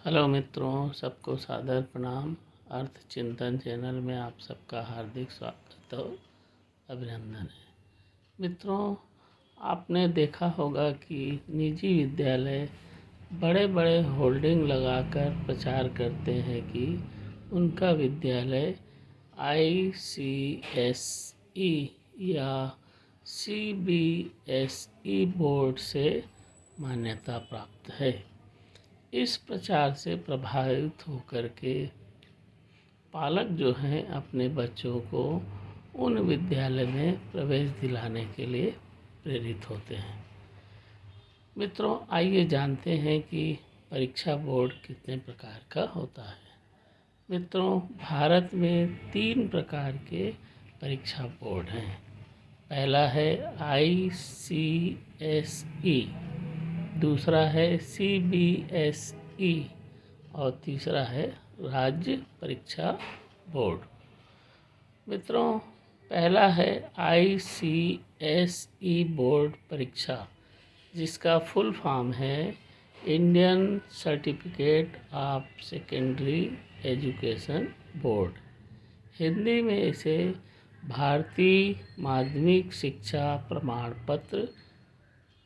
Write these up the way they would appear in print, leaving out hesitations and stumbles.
Hello मित्रों, सबको सादर प्रणाम। अर्थ चिंतन चैनल में आप सबका हार्दिक स्वागत और अभिनंदन है। मित्रों, आपने देखा होगा कि निजी विद्यालय बड़े बड़े होर्डिंग लगाकर प्रचार करते हैं कि उनका विद्यालय ICSE या CBSE बोर्ड से मान्यता प्राप्त है। इस प्रचार से प्रभावित होकर के पालक जो हैं अपने बच्चों को उन विद्यालय में प्रवेश दिलाने के लिए प्रेरित होते हैं। मित्रों, आइए जानते हैं कि परीक्षा बोर्ड कितने प्रकार का होता है। मित्रों, भारत में 3 प्रकार के परीक्षा बोर्ड हैं। पहला है ICSE, दूसरा है CBSE और तीसरा है राज्य परीक्षा बोर्ड। मित्रों, पहला है ICSE बोर्ड परीक्षा, जिसका फुल फॉर्म है Indian certificate of secondary education board. Hindi में इसे भारतीय माध्यमिक शिक्षा प्रमाण पत्र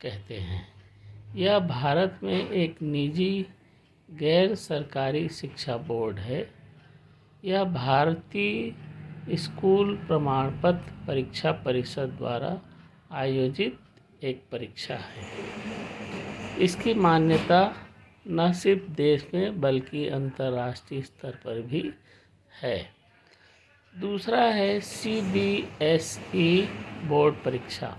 कहते हैं। यह भारत में एक निजी गैर सरकारी शिक्षा बोर्ड है। यह भारतीय स्कूल प्रमाण पत्र परीक्षा परिषद द्वारा आयोजित एक परीक्षा है। इसकी मान्यता न सिर्फ देश में बल्कि अंतर्राष्ट्रीय स्तर पर भी है। दूसरा है CBSE बोर्ड परीक्षा,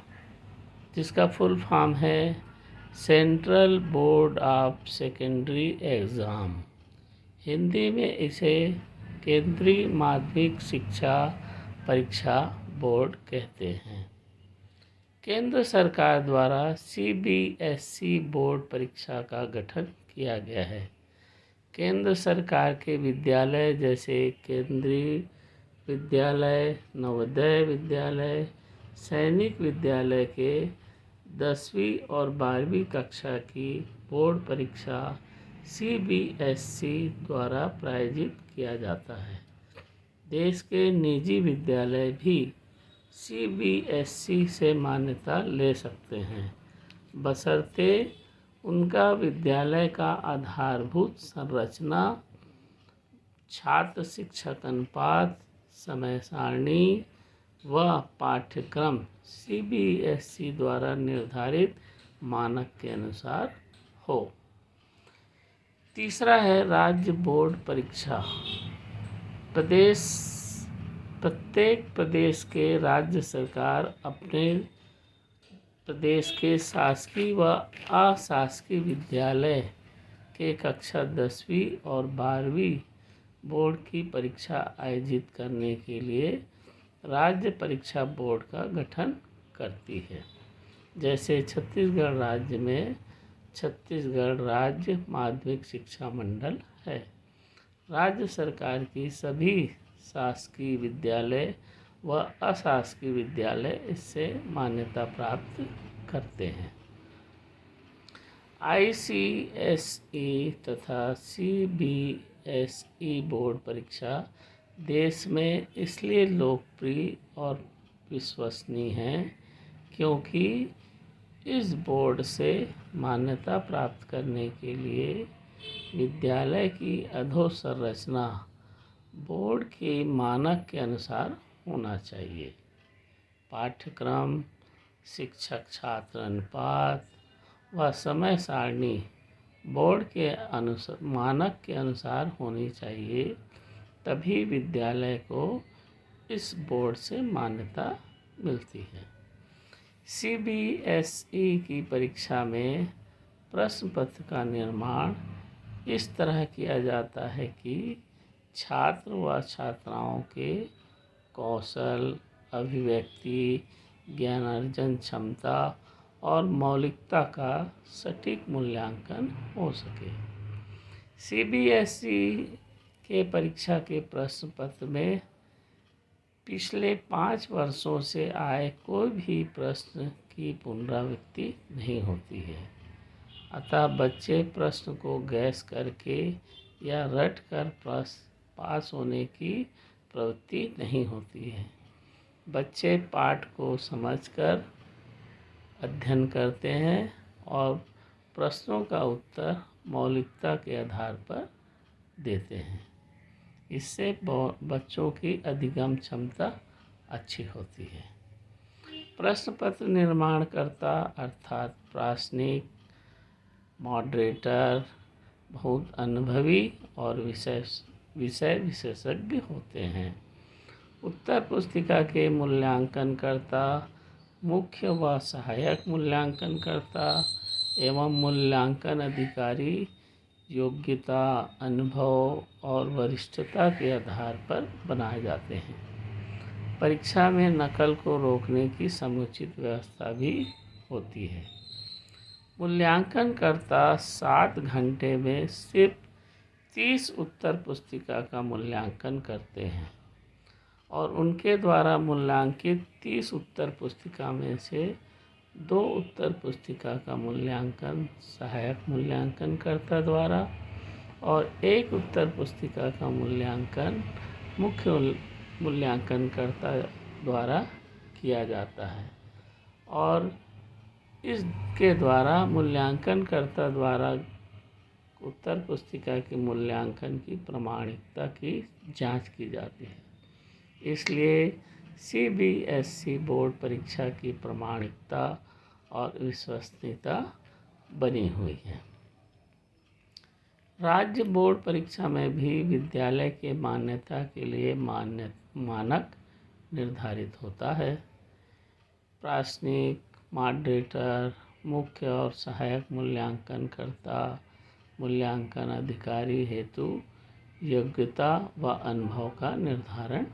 जिसका फुल फॉर्म है central board of secondary exam. Hindi में इसे केंद्रीय माध्यमिक शिक्षा परीक्षा बोर्ड कहते हैं। केंद्र सरकार द्वारा CBSE बोर्ड परीक्षा का गठन किया गया है। केंद्र सरकार के विद्यालय जैसे केंद्रीय विद्यालय, नवोदय विद्यालय, सैनिक विद्यालय के 10वीं और 12वीं कक्षा की बोर्ड परीक्षा CBSE द्वारा प्रायोजित किया जाता है। देश के निजी विद्यालय भी CBSE से मान्यता ले सकते हैं, बशर्ते उनका विद्यालय का आधारभूत संरचना, छात्र शिक्षक अनुपात, समय सारणी व पाठ्यक्रम CBSE द्वारा निर्धारित मानक के अनुसार हो। तीसरा है राज्य बोर्ड परीक्षा। प्रत्येक प्रदेश के राज्य सरकार अपने प्रदेश के शासकीय व अशासकीय विद्यालय के कक्षा 10वीं और 12वीं बोर्ड की परीक्षा आयोजित करने के लिए राज्य परीक्षा बोर्ड का गठन करती है। जैसे छत्तीसगढ़ राज्य में छत्तीसगढ़ राज्य माध्यमिक शिक्षा मंडल है। राज्य सरकार की सभी शासकीय विद्यालय व अशासकीय विद्यालय इससे मान्यता प्राप्त करते हैं। ICSE तथा CBSE बोर्ड परीक्षा देश में इसलिए लोकप्रिय और विश्वसनीय हैं क्योंकि इस बोर्ड से मान्यता प्राप्त करने के लिए विद्यालय की अधोसंरचना बोर्ड के मानक के अनुसार होना चाहिए। पाठ्यक्रम, शिक्षक छात्र अनुपात व समय सारणी बोर्ड के मानक के अनुसार होनी चाहिए, तभी विद्यालय को इस बोर्ड से मान्यता मिलती है। CBSE की परीक्षा में प्रश्न पत्र का निर्माण इस तरह किया जाता है कि छात्र व छात्राओं के कौशल, अभिव्यक्ति, ज्ञानार्जन क्षमता और मौलिकता का सटीक मूल्यांकन हो सके। CBSE के परीक्षा के प्रश्न पत्र में पिछले 5 वर्षों से आए कोई भी प्रश्न की पुनरावृत्ति नहीं होती है। अतः बच्चे प्रश्न को गैस करके या रट कर पास होने की प्रवृत्ति नहीं होती है। बच्चे पाठ को समझकर अध्ययन करते हैं और प्रश्नों का उत्तर मौलिकता के आधार पर देते हैं। इससे बच्चों की अधिगम क्षमता अच्छी होती है। प्रश्न पत्र निर्माणकर्ता अर्थात प्रासनिक मॉडरेटर बहुत अनुभवी और विषय विशेषज्ञ होते हैं। उत्तर पुस्तिका के मूल्यांकनकर्ता मुख्य व सहायक मूल्यांकनकर्ता एवं मूल्यांकन अधिकारी योग्यता, अनुभव और वरिष्ठता के आधार पर बनाए जाते हैं। परीक्षा में नकल को रोकने की समुचित व्यवस्था भी होती है। मूल्यांकनकर्ता 7 घंटे में सिर्फ 30 उत्तर पुस्तिका का मूल्यांकन करते हैं और उनके द्वारा मूल्यांकित 30 उत्तर पुस्तिका में से 2 उत्तर पुस्तिका का मूल्यांकन सहायक मूल्यांकनकर्ता द्वारा और 1 उत्तर पुस्तिका का मूल्यांकन मुख्य मूल्यांकनकर्ता द्वारा किया जाता है और इसके द्वारा मूल्यांकनकर्ता द्वारा उत्तर पुस्तिका के मूल्यांकन की प्रामाणिकता की जांच की जाती है। इसलिए CBSE बोर्ड परीक्षा की प्रामाणिकता और विश्वसनीयता बनी हुई है। राज्य बोर्ड परीक्षा में भी विद्यालय के मान्यता के लिए मानक निर्धारित होता है। प्रासनिक, मॉडरेटर, मुख्य और सहायक मूल्यांकनकर्ता, मूल्यांकन अधिकारी हेतु योग्यता व अनुभव का निर्धारण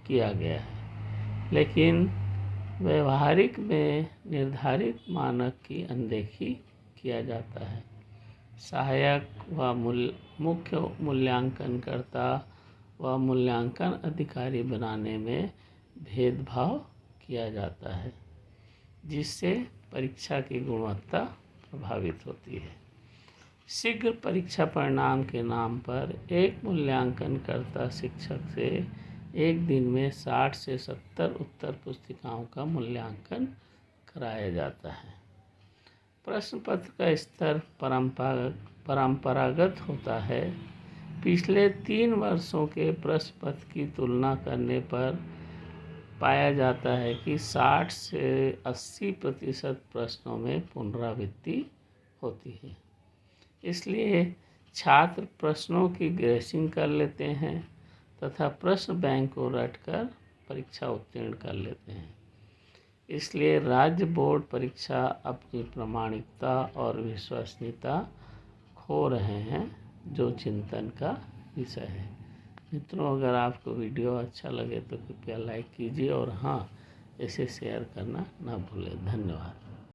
किया गया है, लेकिन व्यवहारिक में निर्धारित मानक की अनदेखी किया जाता है। सहायक व मुख्य मूल्यांकनकर्ता व मूल्यांकन अधिकारी बनाने में भेदभाव किया जाता है, जिससे परीक्षा की गुणवत्ता प्रभावित होती है। शीघ्र परीक्षा परिणाम के नाम पर एक मूल्यांकनकर्ता शिक्षक से एक दिन में 60 से 70 उत्तर पुस्तिकाओं का मूल्यांकन कराया जाता है। प्रश्न पत्र का स्तर परंपरागत होता है। पिछले 3 वर्षों के प्रश्न पत्र की तुलना करने पर पाया जाता है कि 60 से 80% प्रश्नों में पुनरावृत्ति होती है। इसलिए छात्र प्रश्नों की ग्रेसिंग कर लेते हैं तथा प्रश्न बैंक को रटकर परीक्षा उत्तीर्ण कर लेते हैं। इसलिए राज्य बोर्ड परीक्षा अपनी प्रामाणिकता और विश्वसनीयता खो रहे हैं, जो चिंतन का विषय है। मित्रों, अगर आपको वीडियो अच्छा लगे तो कृपया लाइक कीजिए और हाँ, इसे शेयर करना ना भूलें। धन्यवाद।